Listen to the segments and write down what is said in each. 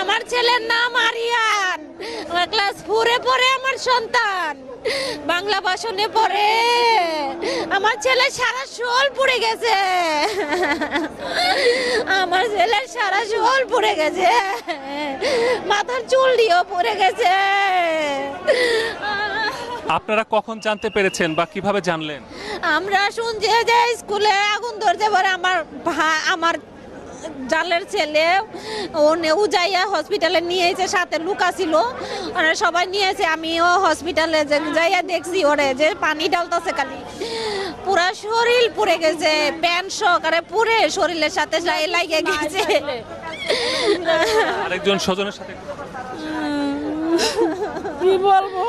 আমার ছেলের নাম আরিয়ান, ক্লাস 4-এ পড়ে আমার সন্তান, বাংলা ভাষণে পড়ে। আমার ছেলে সারা শোল পুড়ে গেছে, আমার ছেলের সারা শোল পুড়ে গেছে, মাথার চুল দিয়েও পুড়ে গেছে। আপনারা কখন জানতে পেরেছেন বা কিভাবে জানলেন? আমরা শুনছি যে স্কুলে আগুন ধরতে পারে, আমার জালের ছেলে ও যাইয়া হসপিটালে নিয়েছে, সাথে লুকা ছিল, ওরা সবাই নিয়েছে। আমিও হসপিটালে যাইয়া দেখছি ওরে যে পানি ডালতেছে, খালি পুরা শরীর পুড়ে গেছে, প্যান্ট সহকারে পুড়ে শরীরের সাথে লাগিয়ে গেছে। আরেকজন স্বজনের সাথে কি বলবো,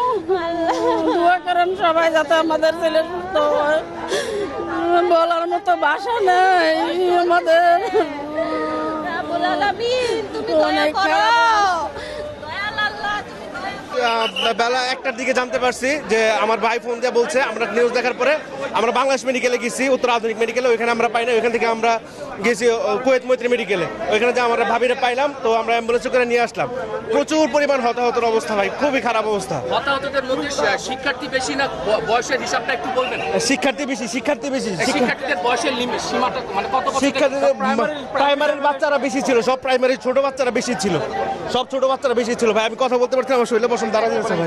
দোয়া করেন সবাই যাতে আমাদের ছেলে সুস্থ হয়। বলার মতো ভাষা নেই আমাদের। তুমি দয়া করো, দয়াল আল্লাহ, তুমি দয়া করো। বেলা 1টার দিকে জানতে পারছি যে আমার ভাই ফোন দিয়ে বলছে, আমরা নিউজ দেখার পরে আমরা বাংলাদেশ মেডিকেলে গেছি, উত্তর আধুনিক মেডিকেলে, ওইখানে আমরা পাই না, ওইখান থেকে আমরা গেছি কুয়েত মৈত্রী মেডিকেলে, ওইখানে যে আমরা ভাবিরে পাইলাম, তো আমরা অ্যাম্বুলেন্সে করে নিয়ে আসলাম। প্রচুর পরিমাণ হতাহতের অবস্থা ভাই, খুবই খারাপ অবস্থা। হতাহতদের মধ্যে শিক্ষার্থী বেশি না বয়সের হিসাবটা একটু বলবেন? শিক্ষার্থী বেশি। শিক্ষার্থীদের বয়সের সীমাটা মানে কত বছর? শিক্ষার্থীদের প্রাইমারির বাচ্চারা বেশি ছিল, সব প্রাইমারি ছোট বাচ্চারা বেশি ছিল, সব ছোট বাচ্চারা বেশি ছিল ভাই। আমি কথা বলতে পারছি না, আমার শরীরে বসন্ত দাঁড়া দিয়েছে ভাই।